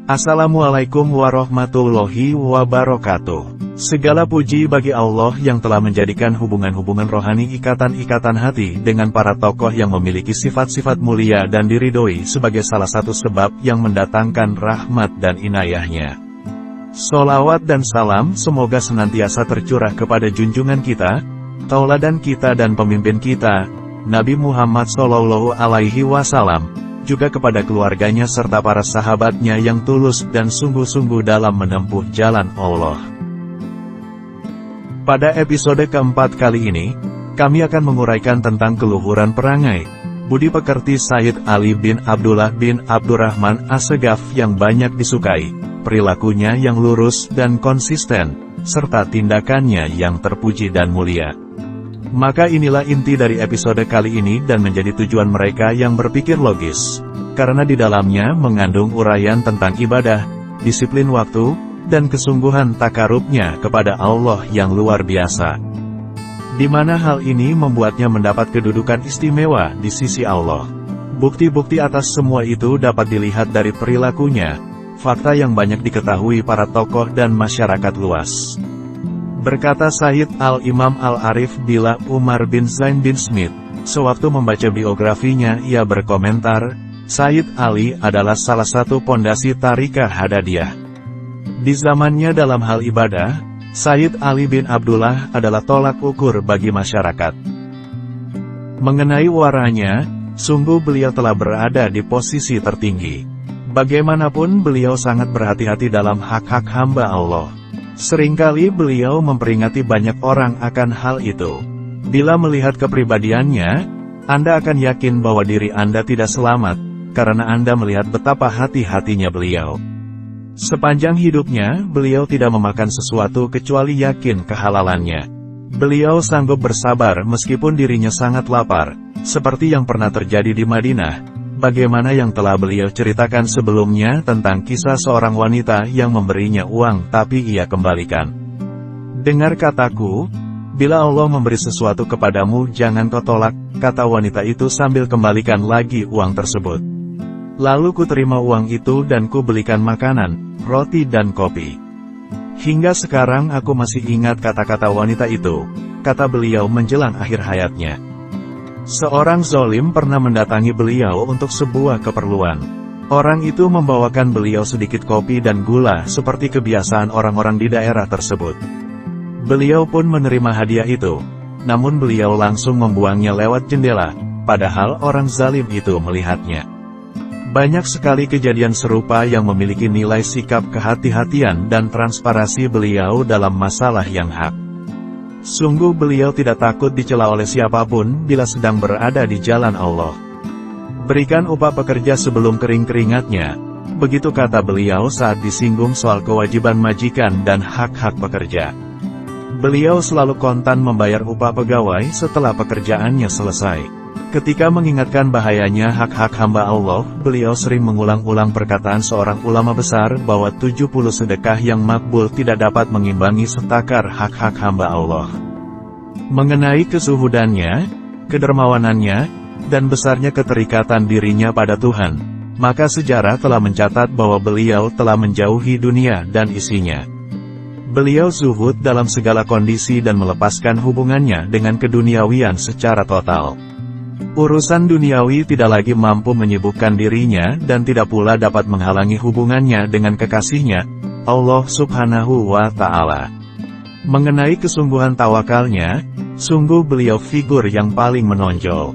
Assalamualaikum warahmatullahi wabarakatuh. Segala puji bagi Allah yang telah menjadikan hubungan-hubungan rohani ikatan-ikatan hati dengan para tokoh yang memiliki sifat-sifat mulia dan diridhoi sebagai salah satu sebab yang mendatangkan rahmat dan inayahnya. Sholawat dan salam semoga senantiasa tercurah kepada junjungan kita, tauladan kita dan pemimpin kita, Nabi Muhammad SAW, juga kepada keluarganya serta para sahabatnya yang tulus dan sungguh-sungguh dalam menempuh jalan Allah. Pada episode keempat kali ini, kami akan menguraikan tentang keluhuran perangai, budi pekerti Sayyid Ali bin Abdullah bin Abdurrahman As-Segaf yang banyak disukai, perilakunya yang lurus dan konsisten, serta tindakannya yang terpuji dan mulia. Maka inilah inti dari episode kali ini dan menjadi tujuan mereka yang berpikir logis, karena di dalamnya mengandung uraian tentang ibadah, disiplin waktu, dan kesungguhan takarubnya kepada Allah yang luar biasa. Di mana hal ini membuatnya mendapat kedudukan istimewa di sisi Allah. Bukti-bukti atas semua itu dapat dilihat dari perilakunya, fakta yang banyak diketahui para tokoh dan masyarakat luas. Berkata Sayyid Al-Imam Al-Arif Billah Umar bin Zain bin Smith, sewaktu membaca biografinya ia berkomentar, Sayyid Ali adalah salah satu pondasi Tariqah Hadadiyah. Di zamannya dalam hal ibadah, Sayyid Ali bin Abdullah adalah tolak ukur bagi masyarakat. Mengenai waranya, sungguh beliau telah berada di posisi tertinggi. Bagaimanapun beliau sangat berhati-hati dalam hak-hak hamba Allah. Seringkali beliau memperingati banyak orang akan hal itu. Bila melihat kepribadiannya, Anda akan yakin bahwa diri Anda tidak selamat, karena Anda melihat betapa hati-hatinya beliau. Sepanjang hidupnya, beliau tidak memakan sesuatu kecuali yakin kehalalannya. Beliau sanggup bersabar meskipun dirinya sangat lapar, seperti yang pernah terjadi di Madinah. Bagaimana yang telah beliau ceritakan sebelumnya tentang kisah seorang wanita yang memberinya uang tapi ia kembalikan. Dengar kataku, bila Allah memberi sesuatu kepadamu jangan kau tolak, kata wanita itu sambil kembalikan lagi uang tersebut. Lalu ku terima uang itu dan ku belikan makanan, roti dan kopi. Hingga sekarang aku masih ingat kata-kata wanita itu, kata beliau menjelang akhir hayatnya. Seorang zolim pernah mendatangi beliau untuk sebuah keperluan. Orang itu membawakan beliau sedikit kopi dan gula seperti kebiasaan orang-orang di daerah tersebut. Beliau pun menerima hadiah itu, namun beliau langsung membuangnya lewat jendela, padahal orang zalim itu melihatnya. Banyak sekali kejadian serupa yang memiliki nilai sikap kehati-hatian dan transparansi beliau dalam masalah yang hak. Sungguh beliau tidak takut dicela oleh siapapun bila sedang berada di jalan Allah. Berikan upah pekerja sebelum kering keringatnya, begitu kata beliau saat disinggung soal kewajiban majikan dan hak-hak pekerja. Beliau selalu kontan membayar upah pegawai setelah pekerjaannya selesai. Ketika mengingatkan bahayanya hak-hak hamba Allah, beliau sering mengulang-ulang perkataan seorang ulama besar bahwa 70 sedekah yang makbul tidak dapat mengimbangi setakar hak-hak hamba Allah. Mengenai kezuhudannya, kedermawanannya, dan besarnya keterikatan dirinya pada Tuhan, maka sejarah telah mencatat bahwa beliau telah menjauhi dunia dan isinya. Beliau zuhud dalam segala kondisi dan melepaskan hubungannya dengan keduniawian secara total. Urusan duniawi tidak lagi mampu menyibukkan dirinya dan tidak pula dapat menghalangi hubungannya dengan kekasihnya, Allah Subhanahu wa Ta'ala. Mengenai kesungguhan tawakalnya, sungguh beliau figur yang paling menonjol.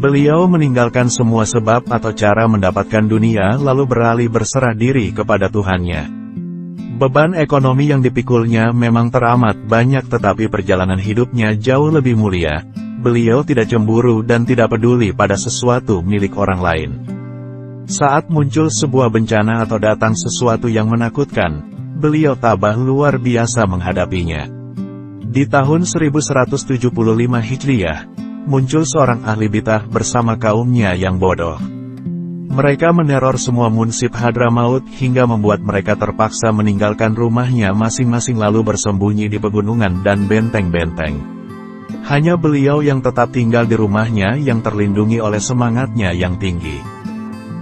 Beliau meninggalkan semua sebab atau cara mendapatkan dunia lalu beralih berserah diri kepada Tuhannya. Beban ekonomi yang dipikulnya memang teramat banyak, tetapi perjalanan hidupnya jauh lebih mulia. Beliau tidak cemburu dan tidak peduli pada sesuatu milik orang lain. Saat muncul sebuah bencana atau datang sesuatu yang menakutkan, beliau tabah luar biasa menghadapinya. Di tahun 1175 Hijriah, muncul seorang ahli bidah bersama kaumnya yang bodoh. Mereka meneror semua munsib Hadramaut hingga membuat mereka terpaksa meninggalkan rumahnya masing-masing lalu bersembunyi di pegunungan dan benteng-benteng. Hanya beliau yang tetap tinggal di rumahnya yang terlindungi oleh semangatnya yang tinggi.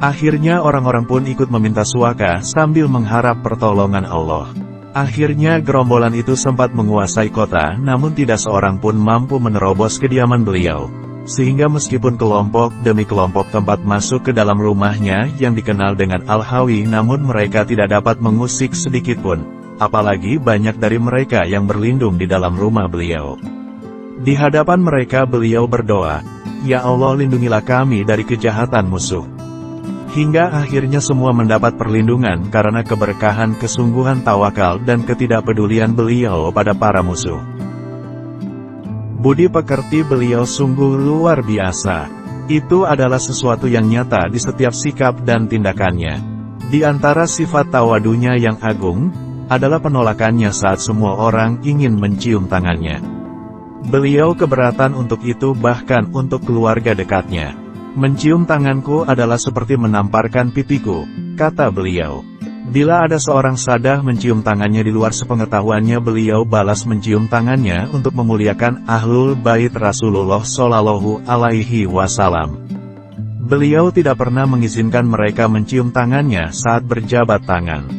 Akhirnya orang-orang pun ikut meminta suaka sambil mengharap pertolongan Allah. Akhirnya gerombolan itu sempat menguasai kota, namun tidak seorang pun mampu menerobos kediaman beliau. Sehingga meskipun kelompok demi kelompok tempat masuk ke dalam rumahnya yang dikenal dengan Al-Hawi, namun mereka tidak dapat mengusik sedikitpun. Apalagi banyak dari mereka yang berlindung di dalam rumah beliau. Di hadapan mereka beliau berdoa, "Ya Allah, lindungilah kami dari kejahatan musuh." Hingga akhirnya semua mendapat perlindungan karena keberkahan kesungguhan tawakal dan ketidakpedulian beliau pada para musuh. Budi pekerti beliau sungguh luar biasa. Itu adalah sesuatu yang nyata di setiap sikap dan tindakannya. Di antara sifat tawadunya yang agung, adalah penolakannya saat semua orang ingin mencium tangannya. Beliau keberatan untuk itu, bahkan untuk keluarga dekatnya. "Mencium tanganku adalah seperti menamparkan pipiku," kata beliau. Bila ada seorang sadah mencium tangannya di luar sepengetahuannya, beliau balas mencium tangannya untuk memuliakan Ahlul Bait Rasulullah Shallallahu Alaihi Wasallam. Beliau tidak pernah mengizinkan mereka mencium tangannya saat berjabat tangan.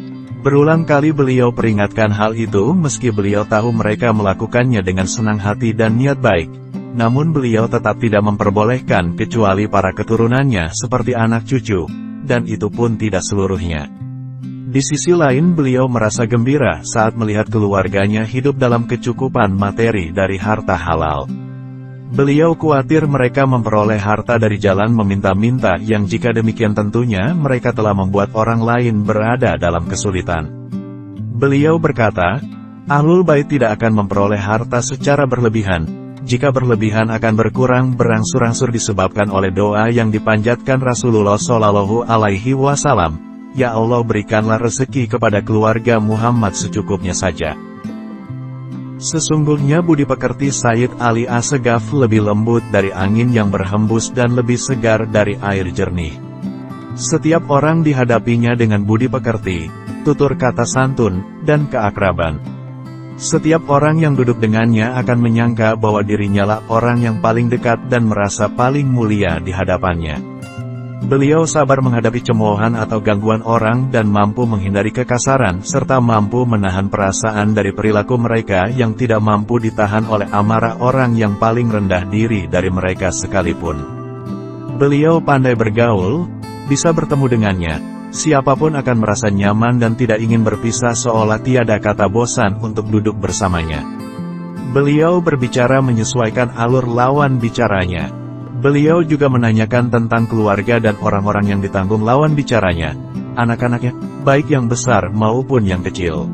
Berulang kali beliau peringatkan hal itu meski beliau tahu mereka melakukannya dengan senang hati dan niat baik. Namun beliau tetap tidak memperbolehkan kecuali para keturunannya seperti anak cucu, dan itu pun tidak seluruhnya. Di sisi lain beliau merasa gembira saat melihat keluarganya hidup dalam kecukupan materi dari harta halal. Beliau khawatir mereka memperoleh harta dari jalan meminta-minta yang jika demikian tentunya mereka telah membuat orang lain berada dalam kesulitan. Beliau berkata, "Ahlul Bait tidak akan memperoleh harta secara berlebihan. Jika berlebihan akan berkurang berangsur-angsur disebabkan oleh doa yang dipanjatkan Rasulullah Shallallahu Alaihi Wasallam. Ya Allah, berikanlah rezeki kepada keluarga Muhammad secukupnya saja." Sesungguhnya budi pekerti Sayyid Ali Assegaf lebih lembut dari angin yang berhembus dan lebih segar dari air jernih. Setiap orang dihadapinya dengan budi pekerti, tutur kata santun, dan keakraban. Setiap orang yang duduk dengannya akan menyangka bahwa dirinya lah orang yang paling dekat dan merasa paling mulia di hadapannya. Beliau sabar menghadapi cemoohan atau gangguan orang dan mampu menghindari kekasaran, serta mampu menahan perasaan dari perilaku mereka yang tidak mampu ditahan oleh amarah orang yang paling rendah diri dari mereka sekalipun. Beliau pandai bergaul, bisa bertemu dengannya, siapapun akan merasa nyaman dan tidak ingin berpisah seolah tiada kata bosan untuk duduk bersamanya. Beliau berbicara menyesuaikan alur lawan bicaranya. Beliau juga menanyakan tentang keluarga dan orang-orang yang ditanggung lawan bicaranya, anak-anaknya, baik yang besar maupun yang kecil.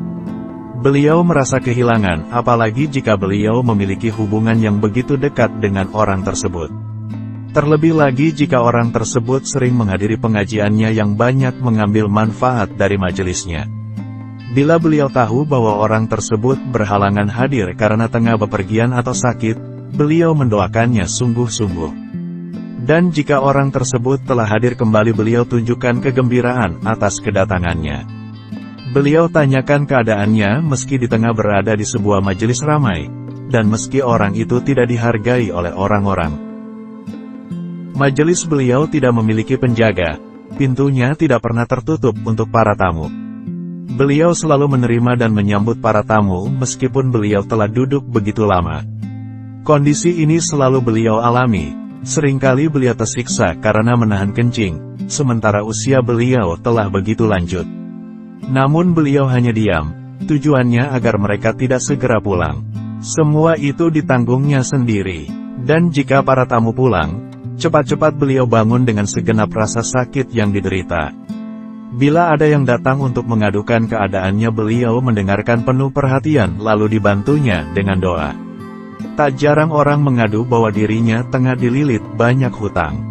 Beliau merasa kehilangan, apalagi jika beliau memiliki hubungan yang begitu dekat dengan orang tersebut. Terlebih lagi jika orang tersebut sering menghadiri pengajiannya yang banyak mengambil manfaat dari majelisnya. Bila beliau tahu bahwa orang tersebut berhalangan hadir karena tengah bepergian atau sakit, beliau mendoakannya sungguh-sungguh. Dan jika orang tersebut telah hadir kembali, beliau tunjukkan kegembiraan atas kedatangannya. Beliau tanyakan keadaannya meski di tengah berada di sebuah majelis ramai, dan meski orang itu tidak dihargai oleh orang-orang. Majelis beliau tidak memiliki penjaga, pintunya tidak pernah tertutup untuk para tamu. Beliau selalu menerima dan menyambut para tamu meskipun beliau telah duduk begitu lama. Kondisi ini selalu beliau alami. Seringkali beliau tersiksa karena menahan kencing, sementara usia beliau telah begitu lanjut. Namun beliau hanya diam, tujuannya agar mereka tidak segera pulang. Semua itu ditanggungnya sendiri. Dan jika para tamu pulang, cepat-cepat beliau bangun dengan segenap rasa sakit yang diderita. Bila ada yang datang untuk mengadukan keadaannya, beliau mendengarkan penuh perhatian lalu dibantunya dengan doa. Tak jarang orang mengadu bahwa dirinya tengah dililit banyak hutang.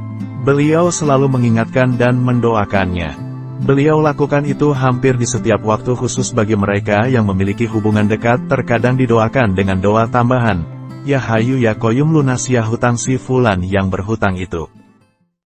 Beliau selalu mengingatkan dan mendoakannya. Beliau lakukan itu hampir di setiap waktu, khusus bagi mereka yang memiliki hubungan dekat. Terkadang didoakan dengan doa tambahan, "Ya Hayu Ya Qayyum, lunasi ya hutang si fulan yang berhutang itu."